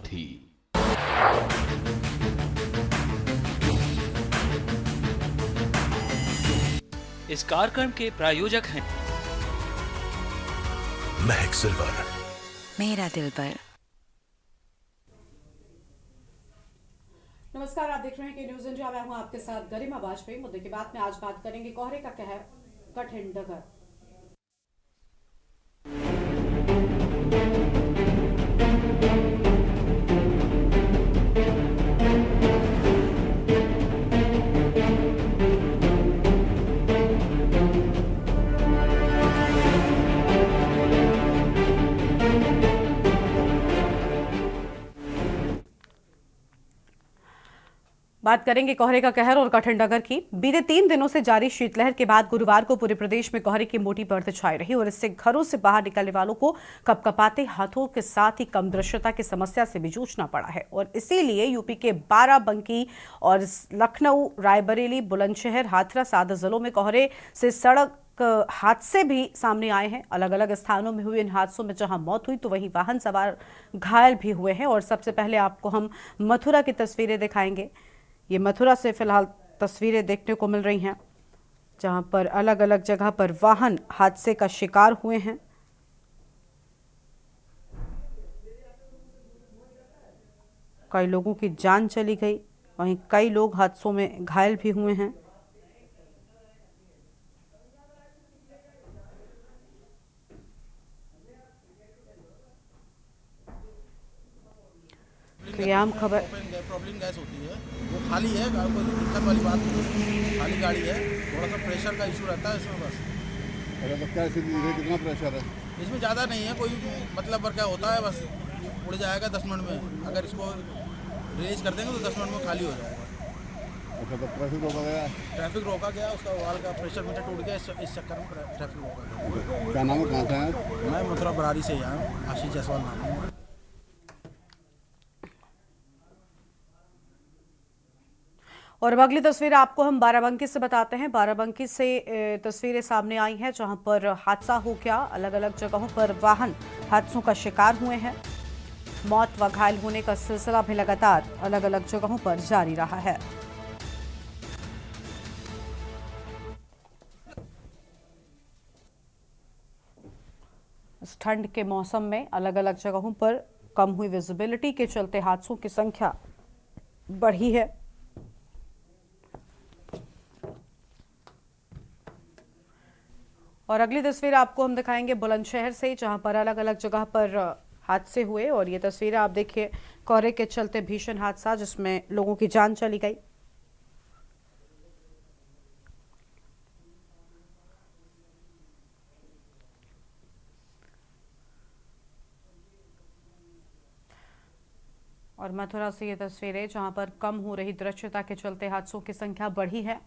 थी। इस कार्यक्रम के प्रायोजक हैं महक सिल्वर, मेरा दिल पर। नमस्कार, आप देख रहे हैं कि न्यूज इंडिया। मैं हूं आपके साथ गरिमा वाजपेयी। मुद्दे की बात में आज बात करेंगे कोहरे का कहर, कठिन डगर। बात करेंगे कोहरे का कहर और कठिन डगर की। बीते 3 दिनों से जारी शीतलहर के बाद गुरुवार को पूरे प्रदेश में कोहरे की मोटी परत छाई रही और इससे घरों से बाहर निकलने वालों को कपकपाते हाथों के साथ ही कम दृश्यता की समस्या से भी जूझना पड़ा है। और इसीलिए यूपी के बाराबंकी और लखनऊ, रायबरेली, बुलंदशहर, हाथरस आदि जिलों में कोहरे से सड़क हादसे भी सामने आए हैं। अलग अलग स्थानों में हुए इन हादसों में जहां मौत हुई तो वहीं वाहन सवार घायल भी हुए हैं। और सबसे पहले आपको हम मथुरा की तस्वीरें दिखाएंगे। ये मथुरा से फिलहाल तस्वीरें देखने को मिल रही हैं, जहां पर अलग अलग जगह पर वाहन हादसे का शिकार हुए हैं। कई लोगों की जान चली गई, वहीं कई लोग हादसों में घायल भी हुए हैं। तो ये आम खबर। प्रॉब्लम गैस होती है, वो खाली है, कोई दिक्कत वाली बात नहीं है, खाली गाड़ी है। थोड़ा सा प्रेशर का इशू रहता है इसमें बस। अरे तो क्या स्थिति है, कितना प्रेशर है इसमें? ज़्यादा नहीं है, कोई मतलब क्या होता है, बस उड़ जाएगा 10 मिनट में। अगर इसको रिलीज कर देंगे तो 10 मिनट में खाली हो जाएगा। अच्छा, तो ट्रैफिक रोका गया? ट्रैफिक रोका गया, उसका वाल का प्रेशर मीटर टूट गया, इस चक्कर में ट्रैफिक रोका गया। क्या नाम है, कहाँ से हैं? मैं मथुरा बरारी से ही आया हूँ, आशीष जायसवाल नाम है। और अब अगली तस्वीर आपको हम बाराबंकी से बताते हैं। बाराबंकी से तस्वीरें सामने आई हैं, जहां पर हादसा हो गया। अलग अलग जगहों पर वाहन हादसों का शिकार हुए हैं। मौत व घायल होने का सिलसिला भी लगातार अलग अलग जगहों पर जारी रहा है। इस ठंड के मौसम में अलग अलग जगहों पर कम हुई विजिबिलिटी के चलते हादसों की संख्या बढ़ी है। और अगली तस्वीर आपको हम दिखाएंगे बुलंदशहर से, जहां पर अलग अलग जगह पर हादसे हुए। और ये तस्वीरें आप देखिए, कोहरे के चलते भीषण हादसा जिसमें लोगों की जान चली गई। और मथुरा से ये तस्वीरें, जहां पर कम हो रही दृश्यता के चलते हादसों की संख्या बढ़ी है।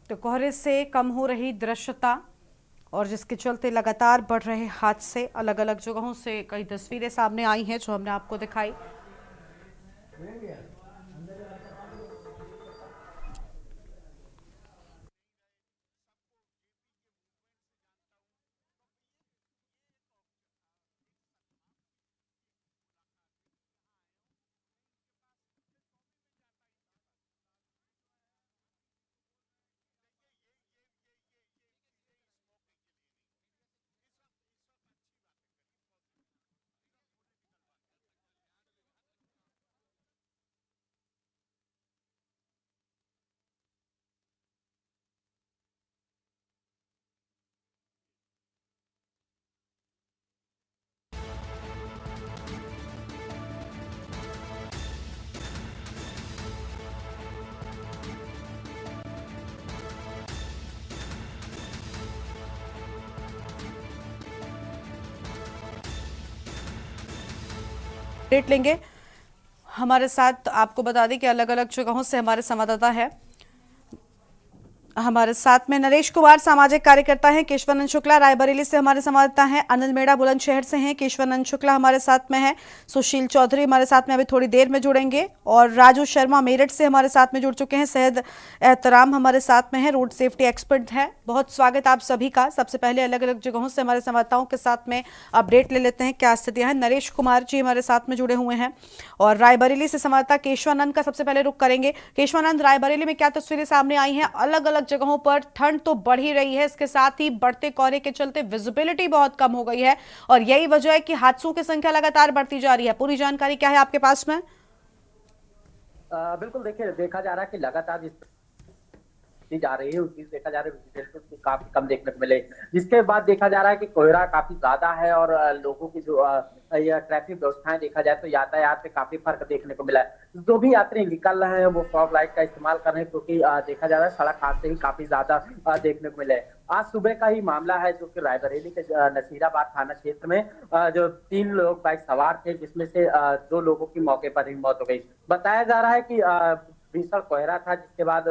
तो कोहरे से कम हो रही दृश्यता और जिसके चलते लगातार बढ़ रहे हादसे, अलग अलग जगहों से कई तस्वीरें सामने आई हैं जो हमने आपको दिखाई। अपडेट लेंगे। हमारे साथ आपको बता दें कि अलग अलग जगहों से हमारे संवाददाता है। हमारे साथ में नरेश कुमार सामाजिक कार्यकर्ता हैं, केशवानंद शुक्ला रायबरेली से हमारे संवाददाता हैं, अनिल मेड़ा बुलंदशहर से हैं, केशवानंद शुक्ला हमारे साथ में है, सुशील चौधरी हमारे साथ में अभी थोड़ी देर में जुड़ेंगे और राजू शर्मा मेरठ से हमारे साथ में जुड़ चुके हैं, सैयद एहतराम हमारे साथ में है, रोड सेफ्टी एक्सपर्ट है। बहुत स्वागत आप सभी का। सबसे पहले अलग अलग जगहों से हमारे संवाददाताओं के साथ में अपडेट ले लेते हैं, क्या स्थितियां हैं। नरेश कुमार जी हमारे साथ में जुड़े हुए हैं और रायबरेली से संवाददाता केशवानंद का सबसे पहले रुख करेंगे। केशवानंद, रायबरेली में क्या तस्वीरें सामने आई हैं? अलग अलग जगहों पर ठंड तो बढ़ ही रही है, इसके साथ ही बढ़ते कोहरे के चलते विजिबिलिटी बहुत कम हो गई है और यही वजह है कि हादसों की संख्या लगातार बढ़ती जा रही है। पूरी जानकारी क्या है आपके पास में? बिल्कुल, देखिए देखा जा रहा है कि लगातार जिस जा रही है उस बीच देखा जा रहा है विजिबिलिटी काफी कम देखने को मिले, जिसके बाद देखा जा रहा है कि कोहरा काफी ज्यादा है और लोगों की जो ट्रैफिक व्यवस्थाएं देखा जाए तो यातायात में काफी फर्क देखने को मिला है। जो भी यात्री निकल रहे हैं वो फॉग लाइट का इस्तेमाल कर रहे हैं क्योंकि देखा जा रहा है सड़क हादसे ही काफी ज्यादा देखने को मिले। आज सुबह का ही मामला है जो कि रायबरेली के नसीराबाद थाना क्षेत्र में जो 3 लोग बाइक सवार थे, जिसमें से 2 लोगों की मौके पर ही मौत हो गई। बताया जा रहा है कि भीषण कोहरा था, जिसके बाद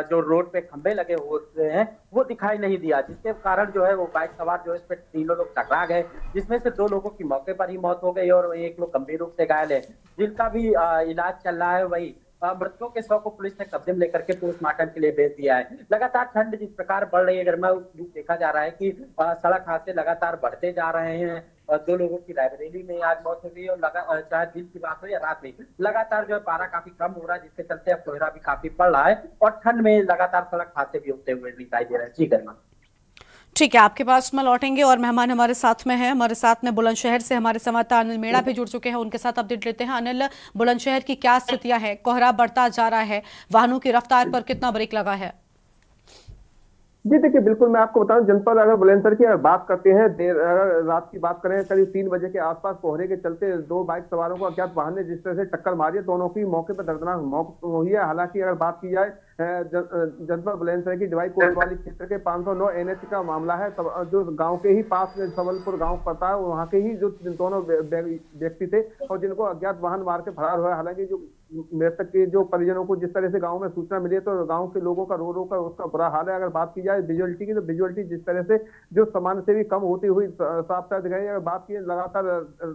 जो रोड पे खंभे लगे होते हैं वो दिखाई नहीं दिया, जिसके कारण जो है वो बाइक सवार जो है इस पे 3 लोग टकरा गए, जिसमें से 2 लोगों की मौके पर ही मौत हो गई और 1 लोग गंभीर रूप से घायल है, जिनका भी इलाज चल रहा है। वही मृतकों के शव को पुलिस ने कब्जे में लेकर के पोस्टमार्टम के लिए भेज दिया है। लगातार ठंड जिस प्रकार बढ़ रही है गर्मा, उस बीच देखा जा रहा है कि सड़क हादसे लगातार बढ़ते जा रहे हैं। 2 लोगों की रायबरेली में आज मौत हो गई और चाहे दिन की बात हो या रात में, लगातार जो है पारा काफी कम हो रहा है, जिसके चलते अब कोहरा भी काफी पड़ रहा है और ठंड में लगातार सड़क हादसे भी होते हुए दिखाई दे रहे हैं। जी गर्मा, ठीक है, आपके पास में लौटेंगे और मेहमान हमारे साथ में है। हमारे साथ में बुलंदशहर से हमारे संवाददाता अनिल मेड़ा भी जुड़ चुके हैं, उनके साथ अपडेट लेते हैं। अनिल, बुलंदशहर की क्या स्थितियां हैं? कोहरा बढ़ता जा रहा है, वाहनों की रफ्तार पर कितना ब्रेक लगा है? जी देखिए, बिल्कुल मैं आपको बताऊं, जनपद अगर बुलंदशहर की अगर बात करते हैं, देर अगर रात की बात करें करीब 3 बजे के आसपास कोहरे के चलते 2 बाइक सवारों को अज्ञात वाहन ने जिस तरह से टक्कर मारी है, दोनों की मौके पर दर्दनाक मौत हुई है। हालांकि अगर बात की जाए जनपद बुलंदशहर की डिवाई कोतवाली क्षेत्र के 509 NH का मामला है, जो गांव के ही पास में सबलपुर गांव पड़ता है, वहां के ही जो दोनों व्यक्ति थे और जिनको अज्ञात वाहन मार के फरार हुआ। हालांकि जो मृतक के जो परिजनों को जिस तरह से गांव में सूचना मिली है तो गांव के लोगों का रो रो कर उसका बुरा हाल है। अगर बात की जाए विजुअलिटी की, तो विजुअलिटी जिस तरह से जो सामान्य से भी कम होती हुई साफ साफ दिखाई। अगर बात की लगातार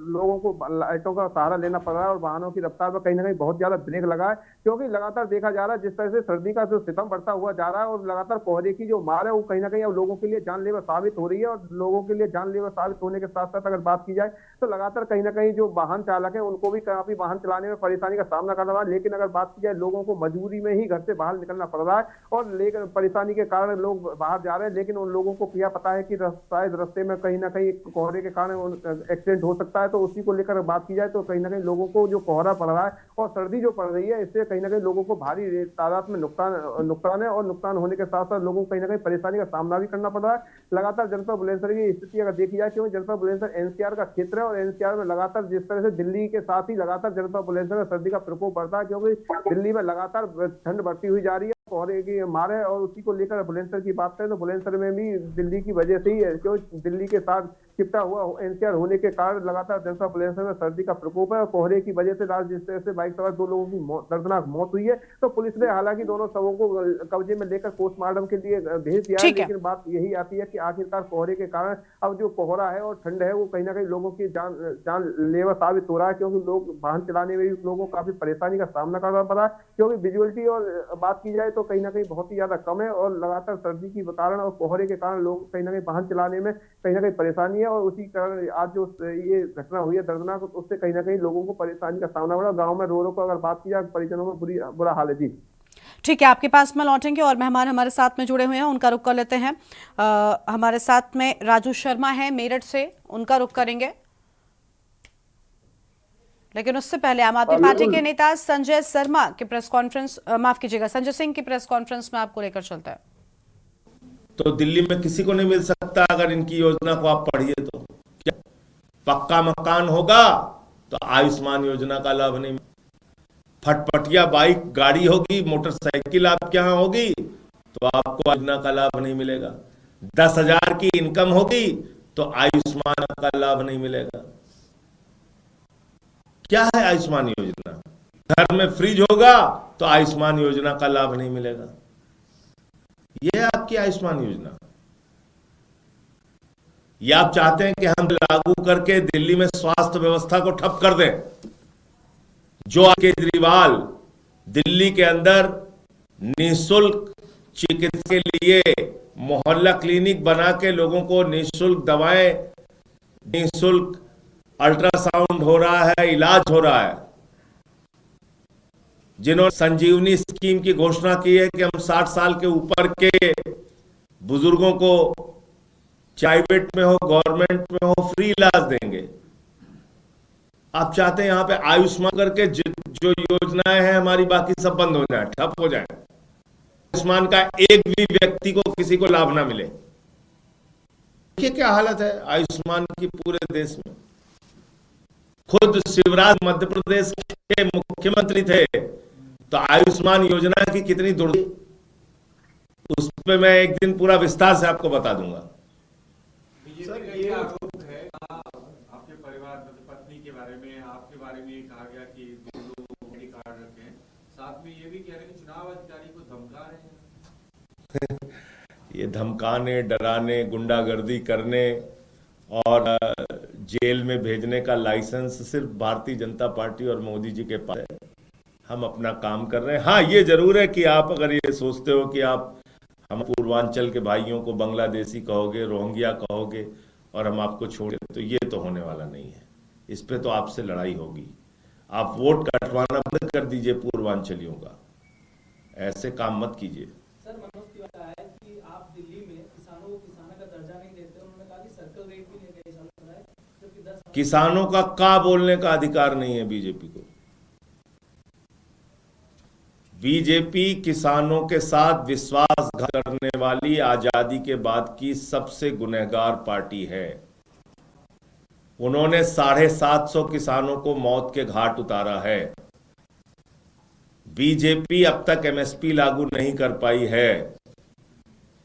लोगों को लाइटों का सहारा लेना पड़ रहा है और वाहनों की रफ्तार पर कहीं ना कहीं बहुत ज्यादा ब्रेक लगा है, क्योंकि लगातार देखा जा रहा है जिस तरह से सर्दी का जो सितम बढ़ता हुआ जा रहा है और लगातार कोहरे की जो मार है वो कहीं ना कहीं अब लोगों के लिए जानलेवा साबित हो रही है। और लोगों के लिए जानलेवा साबित होने के साथ साथ अगर बात की जाए तो लगातार कहीं ना कहीं जो वाहन चालक है उनको भी काफी वाहन चलाने में परेशानी का सामना करना है। लेकिन अगर बात की जाए लोगों को मजबूरी में ही घर से बाहर निकलना पड़ रहा है और लेकर परेशानी के कारण लोग बाहर जा रहे हैं, लेकिन उन लोगों को क्या पता है कि शायद रास्ते में कहीं ना कहीं कोहरे के कारण एक्सीडेंट हो सकता है। तो उसी को लेकर बात की जाए तो कहीं ना कहीं लोगों को जो कोहरा पड़ रहा है और सर्दी जो पड़ रही है, इससे कहीं ना कहीं लोगों को भारी तादाद में नुकसान है और नुकसान होने के साथ साथ लोगों को कहीं ना कहीं परेशानी का सामना भी करना पड़ रहा है। लगातार जनपद बुलंदशहर की स्थिति अगर देखी जाए, क्योंकि जनपद बुलंदशहर NCR का क्षेत्र है और NCR में लगातार जिस तरह से दिल्ली के साथ ही लगातार जनपद बुलंदशहर में सर्दी का प्रकोप बढ़ता है, क्योंकि दिल्ली में लगातार ठंड बढ़ती हुई जा रही है, कोहरे की मार है। और उसी को लेकर बुलंदशहर की बात करें तो बुलंदशहर में भी दिल्ली की वजह से ही है, क्योंकि दिल्ली के साथ चिपटा हुआ NCR होने के कारण लगातार जनपद बुलंदशहर में सर्दी का प्रकोप है और कोहरे की वजह से जिस तरह से बाइक सवार 2 लोगों की दर्दनाक मौत हुई है। तो पुलिस ने हालांकि दोनों शवों को कब्जे में लेकर पोस्टमार्टम के लिए भेज दिया है, लेकिन बात यही आती है कि आखिरकार कोहरे के कारण अब जो कोहरा है और ठंड है वो कहीं ना कहीं लोगों की जानलेवा साबित हो रहा है, क्योंकि लोग वाहन चलाने में भी लोगों को काफी परेशानी का सामना करना पड़ रहा है, क्योंकि विजुअलिटी और बात की जाए तो कहीं ना कहीं बहुत ही ज्यादा कम है और लगातार सर्दी की कारण और कोहरे के कारण लोग कहीं ना कहीं वाहन चलाने में कहीं ना कहीं परेशानी है। और उसी कारण आज जो ये घटना हुई है दर्दनाक, उससे कहीं ना कहीं लोगों को परेशानी का सामना हो रहा है। गाँव में रो रो को अगर बात की जाए परिजनों में बुरा हाल है। जी ठीक है, आपके पास में लौटेंगे और मेहमान हमारे साथ में जुड़े हुए हैं, उनका रुख कर लेते हैं। हमारे साथ में राजू शर्मा है मेरठ से, उनका रुख करेंगे। लेकिन उससे पहले आम आदमी पार्टी के नेता संजय शर्मा की प्रेस कॉन्फ्रेंस, माफ कीजिएगा, संजय सिंह की प्रेस कॉन्फ्रेंस में आपको लेकर चलता है। तो दिल्ली में किसी को नहीं मिल सकता अगर इनकी योजना को आप पढ़िए तो। क्या पक्का मकान होगा तो आयुष्मान योजना का लाभ नहीं, फटफटिया बाइक गाड़ी होगी, मोटरसाइकिल आपके यहाँ होगी तो आपको योजना का लाभ नहीं मिलेगा। 10,000 की इनकम होगी तो आयुष्मान का लाभ नहीं मिलेगा। क्या है आयुष्मान योजना? घर में फ्रिज होगा तो आयुष्मान योजना का लाभ नहीं मिलेगा। यह है आपकी आयुष्मान योजना। या आप चाहते हैं कि हम लागू करके दिल्ली में स्वास्थ्य व्यवस्था को ठप कर दें? जो केजरीवाल दिल्ली के अंदर निःशुल्क चिकित्सा के लिए मोहल्ला क्लिनिक बना के लोगों को निःशुल्क दवाएं, निःशुल्क अल्ट्रासाउंड हो रहा है, इलाज हो रहा है, जिन्होंने संजीवनी स्कीम की घोषणा की है कि हम 60 साल के ऊपर के बुजुर्गों को प्राइवेट में हो गवर्नमेंट में हो फ्री इलाज देंगे। आप चाहते हैं यहां पे आयुष्मान करके जो योजनाएं हैं हमारी बाकी सब बंद हो जाए, ठप हो जाए, आयुष्मान का एक भी व्यक्ति को किसी को लाभ ना मिले। देखिए क्या हालत है आयुष्मान की पूरे देश में। खुद शिवराज मध्य प्रदेश के मुख्यमंत्री थे तो आयुष्मान योजना की कितनी दुर्दशा, उस पर मैं एक दिन पूरा विस्तार से आपको बता दूंगा। सर ये आरोप है आपके परिवार पत्नी के बारे में, आपके बारे में कहा गया कि दो लोग कार्ड रखे हैं, साथ में ये भी कह रहे हैं कि चुनाव अधिकारी को धमका रहे हैं। ये धमकाने, डराने, गुंडागर्दी करने और जेल में भेजने का लाइसेंस सिर्फ भारतीय जनता पार्टी और मोदी जी के पास है। हम अपना काम कर रहे हैं। हाँ, ये जरूर है कि आप अगर ये सोचते हो कि आप हम पूर्वांचल के भाइयों को बांग्लादेशी कहोगे, रोहिंग्या कहोगे और हम आपको छोड़े, तो ये तो होने वाला नहीं है। इस पे तो आपसे लड़ाई होगी। आप वोट कटवाना बंद कर दीजिए पूर्वांचलियों का, ऐसे काम मत कीजिए। सर, मनोज तिवारी है कि आप दिल्ली में किसानों को किसान का दर्जा नहीं देते। उन्होंने कहा कि सर्कल रेट भी लेके चल रहा है, जबकि 10 किसानों का बोलने का अधिकार नहीं है बीजेपी को। बीजेपी किसानों के साथ विश्वासघात करने वाली आजादी के बाद की सबसे गुनहगार पार्टी है। उन्होंने 750 किसानों को मौत के घाट उतारा है। बीजेपी अब तक एमएसपी लागू नहीं कर पाई है।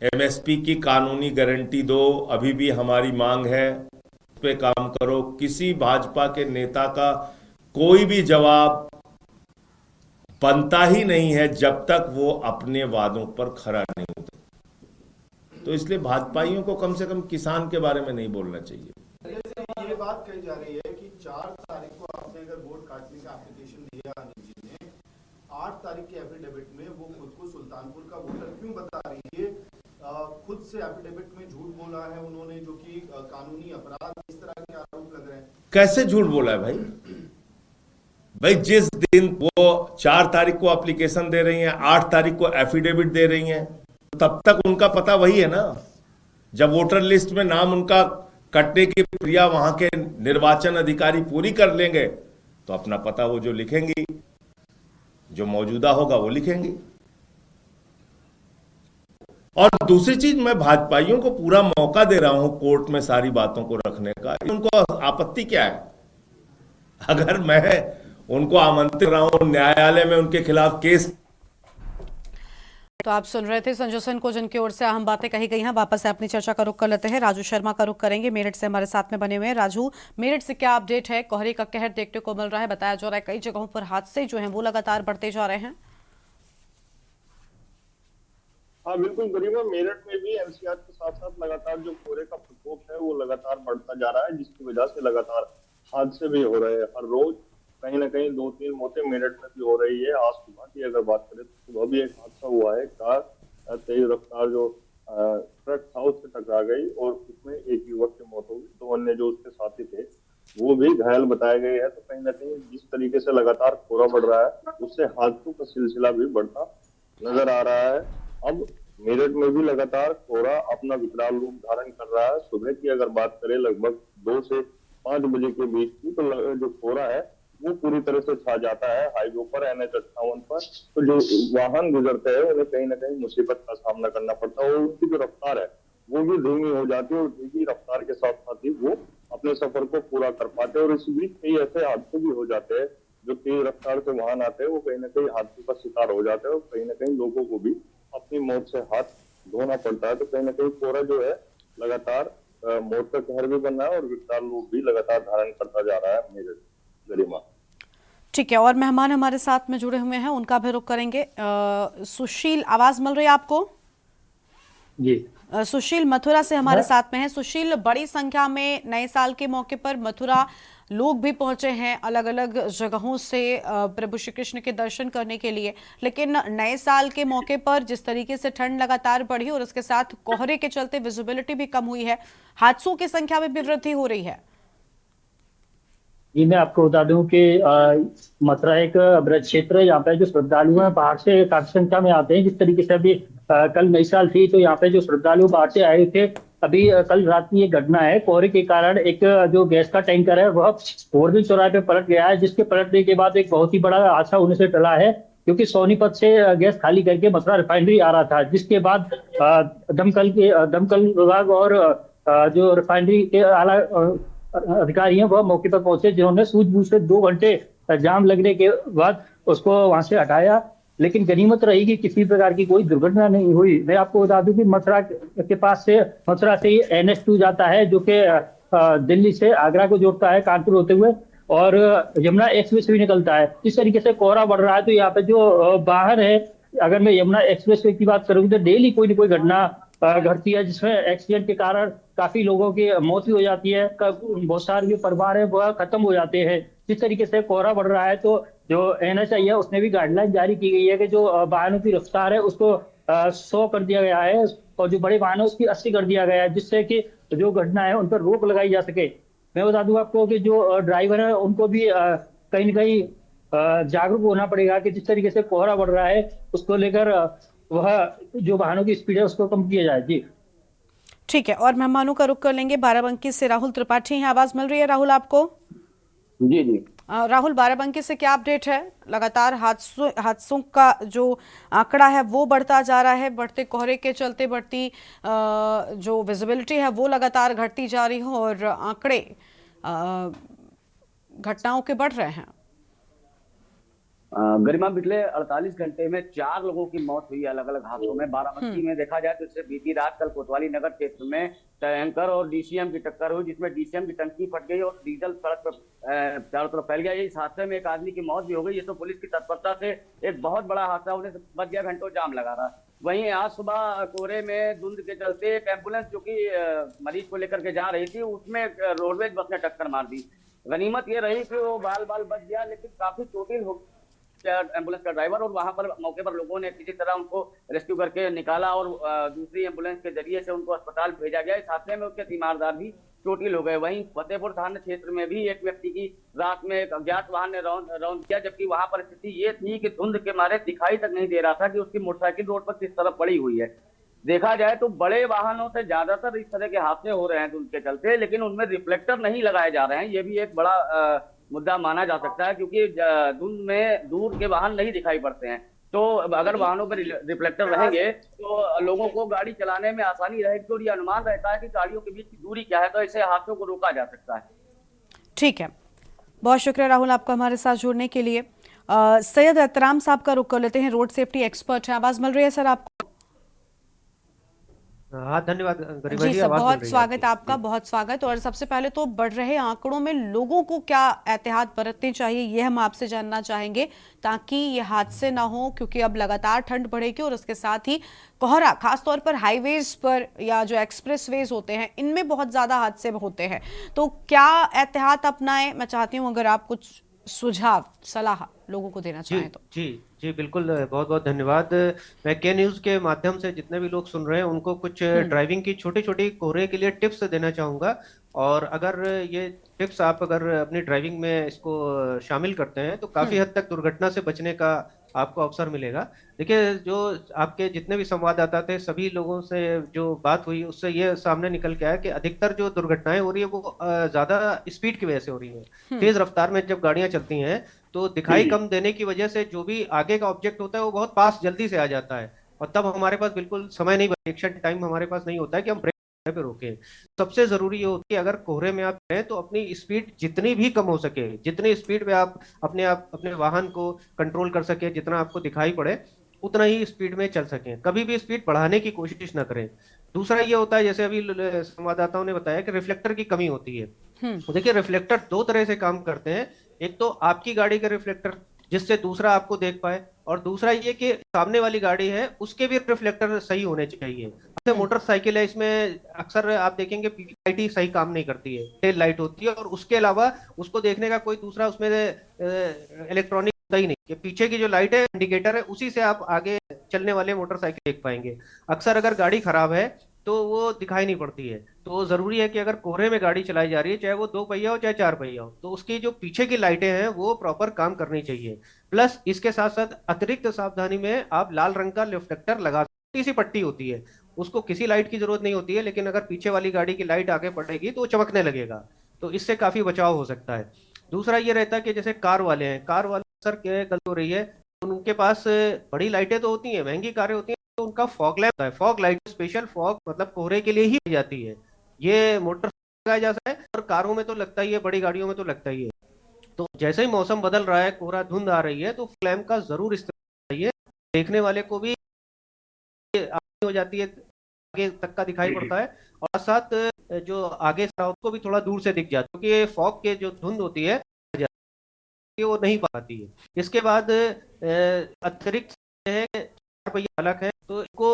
एमएसपी की कानूनी गारंटी दो, अभी भी हमारी मांग है, उस पे काम करो। किसी भाजपा के नेता का कोई भी जवाब बनता ही नहीं है जब तक वो अपने वादों पर खरा नहीं उतरता। तो इसलिए भाजपाइयों को कम से कम किसान के बारे में नहीं बोलना चाहिए। ये बात कही जा रही है कि 4 तारीख को आपने अगर वोट काटने का एप्लीकेशन दिया अनिल जी ने, 8 तारीख के एफिडेविट में वो खुद को सुल्तानपुर का वोटर क्यों बता रही है? खुद से एफिडेविट में झूठ बोला है उन्होंने, जो कि कानूनी अपराध, इस तरह के आरोप लग रहे हैं। कैसे झूठ बोला है भाई? जिस दिन वो 4 तारीख को एप्लीकेशन दे रही हैं, 8 तारीख को एफिडेविट दे रही हैं, तब तक उनका पता वही है ना। जब वोटर लिस्ट में नाम उनका कटने की प्रक्रिया वहां के निर्वाचन अधिकारी पूरी कर लेंगे तो अपना पता वो जो लिखेंगी, जो मौजूदा होगा वो लिखेंगी। और दूसरी चीज, मैं भाजपाइयों को पूरा मौका दे रहा हूं कोर्ट में सारी बातों को रखने का। उनको आपत्ति क्या है? अगर मैं उनको आमंत्रित कर रहा हूं न्यायालय में उनके खिलाफ केस। तो आप सुन रहे थे संजय सिंह को, जिनकी ओर से अहम बातें कही गई हैं। वापस से अपनी चर्चा का रुख कर लेते हैं। राजू शर्मा का रुख करेंगे, मेरठ से हमारे साथ में बने हुए हैं। राजू, मेरठ से क्या अपडेट है? कोहरे का कहर देखने को मिल रहा है, बताया जा रहा है कई जगहों पर हादसे जो हैं वो लगातार बढ़ते जा रहे हैं। हाँ बिल्कुल गरिमा, मेरठ में भी एनसीआर के साथ साथ लगातार जो कोहरे का प्रकोप है वो लगातार बढ़ता जा रहा है, जिसकी वजह से लगातार हादसे भी हो रहे हैं। हर रोज कहीं ना कहीं 2-3 मौतें मेरठ में भी हो रही है। आज सुबह की अगर बात करें तो सुबह भी एक हादसा हुआ है। कार तेज रफ्तार जो ट्रक था उससे टकरा गई और उसमें एक युवक की मौत हो गई। 2 अन्य जो उसके साथी थे वो भी घायल बताए गए हैं। तो कहीं ना कहीं जिस तरीके से लगातार कोहरा बढ़ रहा है उससे हादसों का सिलसिला भी बढ़ता नजर आ रहा है। अब मेरठ में भी लगातार कोहरा अपना विकराल रूप धारण कर रहा है। सुबह की अगर बात करें लगभग 2 से 5 बजे के बीच की, तो जो कोहरा है वो पूरी तरह से छा जाता है हाईवे पर, NH-58 पर। तो जो वाहन गुजरते हैं उन्हें कहीं ना कहीं मुसीबत का सामना करना पड़ता है और उसकी जो रफ्तार है वो भी धीमी हो जाती है और धीमी रफ्तार के साथ साथ ही वो अपने सफर को पूरा कर पाते हैं। और इस बीच कई ऐसे हादसे भी हो जाते हैं, जो तेज रफ्तार से वाहन आते हैं वो कहीं ना कहीं हादसे का शिकार हो जाते हैं और कहीं ना कहीं लोगों को भी अपनी मौत से हाथ धोना पड़ता है। तो कहीं ना कहीं कोहरा जो है लगातार मौत का कहर भी बन रहा है और विकराल रूप भी लगातार धारण करता जा रहा है मेरे गरिमा। ठीक है, और मेहमान हमारे साथ में जुड़े हुए हैं, उनका भी रुख करेंगे। सुशील, आवाज मिल रही है आपको? जी। सुशील मथुरा से हमारे साथ में है। सुशील, बड़ी संख्या में नए साल के मौके पर मथुरा लोग भी पहुंचे हैं अलग अलग जगहों से प्रभु श्री कृष्ण के दर्शन करने के लिए, लेकिन नए साल के मौके पर जिस तरीके से ठंड लगातार बढ़ी और उसके साथ कोहरे के चलते विजिबिलिटी भी कम हुई है, हादसों की संख्या में भी वृद्धि हो रही है। जी, मैं आपको बता दूं कि मथुरा एक ब्रज क्षेत्र है। यहाँ पे जो श्रद्धालु हैं बाहर से काफी संख्या में आते हैं। जिस तरीके से अभी कल नई साल थी तो यहाँ पे जो श्रद्धालु बाहर से आए थे, अभी कल रात की ये घटना है। कोहरे के कारण एक जो गैस का टैंकर है वह फोरबिल चौराहे पे पलट गया है, जिसके पलटने के बाद एक बहुत ही बड़ा हादसा होने से टला है, क्योंकि सोनीपत से गैस खाली करके मथुरा रिफाइनरी आ रहा था। जिसके बाद दमकल विभाग और जो रिफाइनरी के आला अधिकारी हैं वह मौके पर पहुंचे, जिन्होंने सूझबूझ से 2 घंटे जाम लगने के बाद उसको वहां से हटाया। लेकिन गनीमत रही कि किसी प्रकार की कोई दुर्घटना नहीं हुई। मैं आपको बता दूं कि मथुरा से NH2 जाता है, जो कि दिल्ली से आगरा को जोड़ता है कानपुर होते हुए, और यमुना एक्सप्रेस भी निकलता है। इस तरीके से कोहरा बढ़ रहा है तो यहाँ पे जो बाहर है, अगर मैं यमुना एक्सप्रेस की बात करूँ तो डेली कोई ना कोई घटना घटती है, जिसमें एक्सीडेंट के कारण काफी लोगों की मौत भी हो जाती है। बहुत सारे जो परिवार है वह खत्म हो जाते हैं। जिस तरीके से कोहरा बढ़ रहा है तो जो NHAI है उसने भी गाइडलाइन जारी की गई है कि जो वाहनों की रफ्तार है उसको 100 कर दिया गया है, और जो बड़े वाहन है उसकी 80 कर दिया गया है, जिससे कि जो घटना है उन पर रोक लगाई जा सके। मैं बता दूं आपको कि जो ड्राइवर है उनको भी कहीं ना कहीं जागरूक होना पड़ेगा कि जिस तरीके से कोहरा बढ़ रहा है उसको लेकर वह जो वाहनों की स्पीड है उसको कम किया जाए। जी ठीक है, और मेहमानों का रुख कर लेंगे। बाराबंकी से राहुल त्रिपाठी हैं, आवाज मिल रही है राहुल आपको? जी जी। राहुल, बाराबंकी से क्या अपडेट है? लगातार हादसों का जो आंकड़ा है वो बढ़ता जा रहा है, बढ़ते कोहरे के चलते बढ़ती जो विजिबिलिटी है वो लगातार घटती जा रही है और आंकड़े घटनाओं के बढ़ रहे हैं। गरिमा, पिछले 48 घंटे में 4 लोगों की मौत हुई अलग अलग हादसों में। बाराबंकी में देखा जाए तो इससे बीती रात कल कोतवाली नगर क्षेत्र में टैंकर और DCM की टक्कर हुई, जिसमें DCM की टंकी फट गई और डीजल सड़क पर चारों तरफ फैल गया। इस हादसे में एक आदमी की मौत भी हो गई। ये तो पुलिस की तत्परता से एक बहुत बड़ा हादसा होने से बच गया, घंटों जाम लगा रहा। वहीं आज सुबह कोहरे में धुंध के चलते एक एम्बुलेंस जो कि मरीज को लेकर के जा रही थी उसमें रोडवेज बस ने टक्कर मार दी। गनीमत ये रही कि वो बाल बच गया, लेकिन काफी चोटिल हो एम्बुलेंस का ड्राइवर, और वहां पर मौके पर लोगों ने किसी तरह उनको रेस्क्यू करके निकाला और दूसरी एम्बुलेंस के जरिए से उनको अस्पताल भेजा गया। इस हादसे में उसके तीमारदार भी चोटिल हो गए। वहीं फतेहपुर थाना क्षेत्र में भी एक व्यक्ति की रात में एक अज्ञात वाहन ने रौंद किया, जबकि वहां पर स्थिति ये थी कि धुंध के मारे दिखाई तक नहीं दे रहा था कि उसकी मोटरसाइकिल रोड पर किस तरफ पड़ी हुई है। देखा जाए तो बड़े वाहनों से ज्यादातर इस तरह के हादसे हो रहे हैं धुंध के चलते, लेकिन उनमें रिफ्लेक्टर नहीं लगाए जा रहे हैं। ये भी एक बड़ा मुद्दा माना जा सकता है, क्योंकि धुंध में दूर के वाहन नहीं दिखाई पड़ते हैं। तो अगर वाहनों पर रिफ्लेक्टर रहेंगे तो लोगों को गाड़ी चलाने में आसानी रहेगी और ये अनुमान रहता है कि गाड़ियों के बीच की दूरी क्या है, तो ऐसे हादसों को रोका जा सकता है। ठीक है, बहुत शुक्रिया राहुल आपका हमारे साथ जुड़ने के लिए। सैयद एहतराम साहब का रुख कर लेते हैं, रोड सेफ्टी एक्सपर्ट हैं, आवाज मिल रही है सर आपको? हाँ, धन्यवाद गरिमा जी सर, बहुत स्वागत आपका, बहुत स्वागत। और सबसे पहले तो बढ़ रहे आंकड़ों में लोगों को क्या एहतियात बरतनी चाहिए ये हम आपसे जानना चाहेंगे, ताकि ये हादसे ना हो, क्योंकि अब लगातार ठंड बढ़ेगी और उसके साथ ही कोहरा, खासतौर पर हाईवेज पर या जो एक्सप्रेसवेज होते हैं इनमें बहुत ज्यादा हादसे होते हैं। तो क्या एहतियात अपनाएं? मैं चाहती हूँ अगर आप कुछ सुझाव सलाह लोगों को देना चाहें तो। जी बिल्कुल, बहुत बहुत धन्यवाद। मैं के न्यूज़ के माध्यम से जितने भी लोग सुन रहे हैं उनको कुछ ड्राइविंग की छोटी छोटी कोहरे के लिए टिप्स देना चाहूँगा, और अगर ये टिप्स आप अगर अपनी ड्राइविंग में इसको शामिल करते हैं तो काफ़ी हद तक दुर्घटना से बचने का आपको अवसर मिलेगा। देखिए, जो आपके जितने भी संवाददाता थे सभी लोगों से जो बात हुई उससे ये सामने निकल के आया कि अधिकतर जो दुर्घटनाएं हो रही है वो ज़्यादा स्पीड की वजह से हो रही है। तेज रफ्तार में जब गाड़ियां चलती हैं तो दिखाई कम देने की वजह से जो भी आगे का ऑब्जेक्ट होता है वो बहुत पास जल्दी से आ जाता है, और तब हमारे पास बिल्कुल समय नहीं, रिएक्शन टाइम हमारे पास नहीं होता है कि हम ब्रेक पे रोकें। सबसे जरूरी ये होती है अगर कोहरे में आप हैं तो अपनी स्पीड जितनी भी कम हो सके, जितनी स्पीड पे आप अपने वाहन को कंट्रोल कर सके, जितना आपको दिखाई पड़े उतना ही स्पीड में चल सकें, कभी भी स्पीड बढ़ाने की कोशिश ना करें। दूसरा ये होता है, जैसे अभी संवाददाताओं ने बताया कि रिफ्लेक्टर की कमी होती है। देखिए, रिफ्लेक्टर दो तरह से काम करते हैं। एक तो आपकी गाड़ी का रिफ्लेक्टर जिससे दूसरा आपको देख पाए, और दूसरा ये कि सामने वाली गाड़ी है उसके भी रिफ्लेक्टर सही होने चाहिए। जैसे मोटरसाइकिल है, इसमें अक्सर आप देखेंगे पीली लाइट ही सही काम नहीं करती है, टेल लाइट होती है, और उसके अलावा उसको देखने का कोई दूसरा उसमें इलेक्ट्रॉनिक होता ही नहीं कि पीछे की जो लाइट है इंडिकेटर है उसी से आप आगे चलने वाले मोटरसाइकिल देख पाएंगे। अक्सर अगर गाड़ी खराब है तो वो दिखाई नहीं पड़ती है। तो जरूरी है कि अगर कोहरे में गाड़ी चलाई जा रही है, चाहे वो 2 पहिया हो चाहे 4 पहिया हो, तो उसकी जो पीछे की लाइटें हैं वो प्रॉपर काम करनी चाहिए। प्लस इसके साथ साथ अतिरिक्त सावधानी में आप लाल रंग का रिफ्लेक्टर लगा, छोटी सी पट्टी होती है, उसको किसी लाइट की जरूरत नहीं होती है, लेकिन अगर पीछे वाली गाड़ी की लाइट आगे पड़ेगी तो वो चमकने लगेगा, तो इससे काफी बचाव हो सकता है। दूसरा ये रहता है कि जैसे कार वाले हैं, कार वाले सर क्या गलती हो रही है, उनके पास बड़ी लाइटें तो होती हैं, महंगी कारें होती हैं, तो उनका फॉग लैम्प है, फॉग लाइट स्पेशल फॉग मतलब कोहरे के लिए ही दी जाती है। ये मोटर लगाया जाता है और कारों में तो लगता ही है, बड़ी गाड़ियों में तो लगता ही है। तो जैसे ही मौसम बदल रहा है, कोहरा धुंध आ रही है, तो फॉग लैम्प का जरूर इस्तेमाल चाहिए। देखने वाले को भी हो जाती है, आगे तक का दिखाई पड़ता है, और साथ जो आगे उसको भी थोड़ा दूर से दिख जाता है, क्योंकि फॉग के जो धुंध होती है वो नहीं पाती है। इसके बाद अतिरिक्त है 4 पहिया चालक है, तो इसको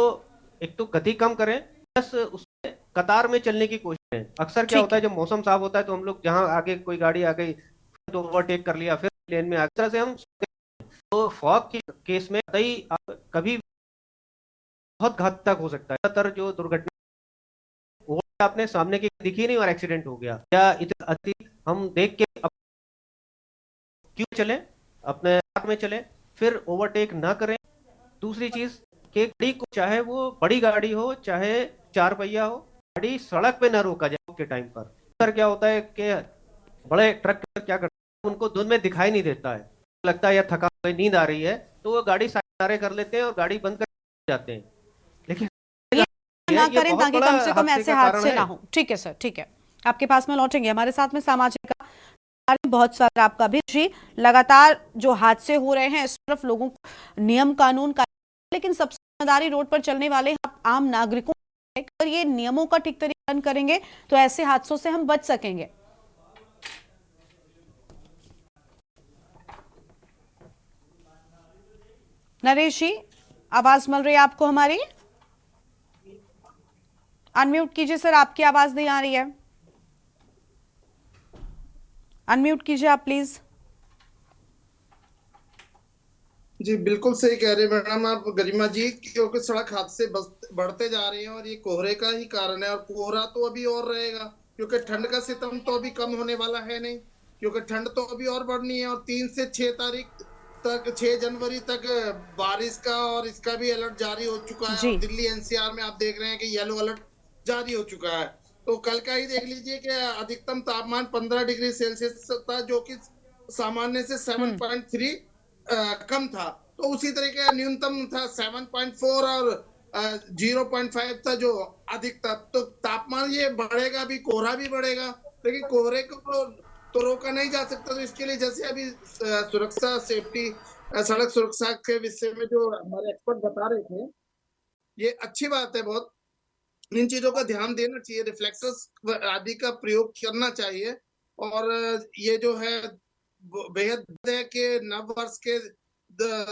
एक तो गति कम करें, प्लस उसमें कतार में चलने की कोशिश करें। अक्सर क्या होता है, जब मौसम साफ होता है तो हम लोग जहां आगे कोई गाड़ी आ गई तो ओवरटेक कर लिया, फिर लेन में तरह से हम, तो फॉग के केस में आप कभी बहुत घातक हो सकता है। ज्यादातर जो दुर्घटना वो आपने सामने की दिखी नहीं और एक्सीडेंट हो गया, या इतना अति हम देख के क्यों चले, अपने राह में चले, फिर ओवरटेक ना करें। दूसरी चीज कि गाड़ी को, चाहे वो बड़ी गाड़ी हो चाहे 4 पहिया हो, गाड़ी सड़क पे न रोका जाए के टाइम पर। सर क्या होता है कि बड़े ट्रक क्या करते हैं, उनको धुंध में दिखाई नहीं देता है, लगता है या थका हुआ नींद आ रही है, तो वो गाड़ी साइड कर लेते हैं और गाड़ी बंद कर जाते हैं, लेकिन ना करें ताकि कम से कम ऐसे हादसे ना हो। ठीक है सर, ठीक है, आपके पास में लौटेंगे। हमारे साथ में सामाजिक बहुत सारा आपका भी जी, लगातार जो हादसे हो रहे हैं इस तरफ लोगों को नियम कानून का, लेकिन सबसे जिम्मेदारी रोड पर चलने वाले आम नागरिकों, अगर ये नियमों का ठीक तरीके से करेंगे तो ऐसे हादसों से हम बच सकेंगे। नरेश जी, आवाज मिल रही है आपको हमारी? अनम्यूट कीजिए सर, आपकी आवाज नहीं आ रही है, अनम्यूट कीजिए आप प्लीज। जी बिल्कुल सही कह रहे हैं मैडम आप गरिमा जी, क्योंकि सड़क हादसे बढ़ते जा रहे हैं और ये कोहरे का ही कारण है, और कोहरा तो अभी और रहेगा, क्योंकि ठंड का सितम तो अभी कम होने वाला है नहीं, क्योंकि ठंड तो अभी और बढ़नी है। और 3 से 6 तारीख तक, 6 जनवरी तक बारिश का और इसका भी अलर्ट जारी हो चुका है। और दिल्ली एनसीआर में आप देख रहे हैं कि येलो अलर्ट जारी हो चुका है। तो कल का ही देख लीजिए कि अधिकतम तापमान 15 डिग्री सेल्सियस था, जो कि सामान्य से 7.3 कम था। तो उसी तरीके का न्यूनतम था 7.4 और 0.5 था जो अधिकतम। तो तापमान ये बढ़ेगा, भी कोहरा भी बढ़ेगा, लेकिन कोहरे को तो रोका नहीं जा सकता। तो इसके लिए जैसे अभी सुरक्षा, सेफ्टी, सड़क सुरक्षा के विषय में जो हमारे एक्सपर्ट बता रहे थे, ये अच्छी बात है बहुत। इन चीजों का ध्यान देना चाहिए, रिफ्लेक्टर्स आदि का प्रयोग करना चाहिए। और ये जो है बेहद है कि नव वर्ष के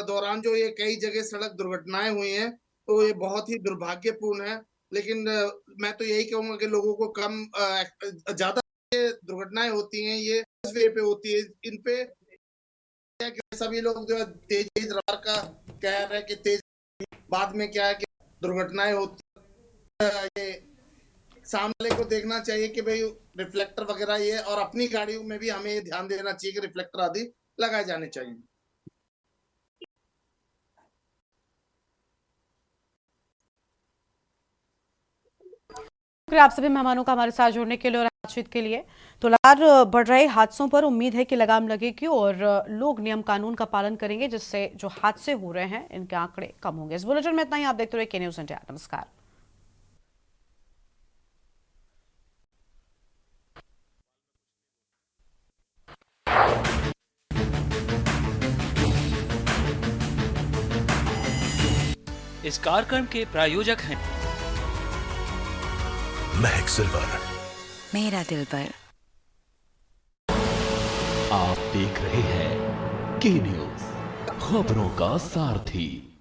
दौरान जो ये कई जगह सड़क दुर्घटनाएं हुई हैं, तो ये बहुत ही दुर्भाग्यपूर्ण है। लेकिन मैं तो यही कहूंगा कि लोगों को ज्यादा दुर्घटनाएं होती हैं ये वे पे होती है, इन पे सभी लोग जो है तेज रफ्तार का कह रहे हैं कि तेज, बाद में क्या है कि दुर्घटनाएं होती है। ये सामने को देखना चाहिए कि भाई रिफ्लेक्टर वगैरह ये, और अपनी गाड़ियों में भी हमें ये ध्यान देना चाहिए कि रिफ्लेक्टर आदि लगाए जाने चाहिए। आप सभी मेहमानों का हमारे साथ जुड़ने के लिए और बातचीत के लिए। तो लगातार बढ़ रहे हादसों पर उम्मीद है कि लगाम लगेगी और लोग नियम कानून का पालन करेंगे, जिससे जो हादसे हो रहे हैं इनके आंकड़े कम होंगे। इस बुलेटिन में इतना ही। आप देखते रहिए के न्यूज़ इंडिया। नमस्कार। इस कार्यक्रम के प्रायोजक हैं महक सिल्वर, मेरा दिल पर। आप देख रहे हैं के न्यूज, खबरों का सारथी।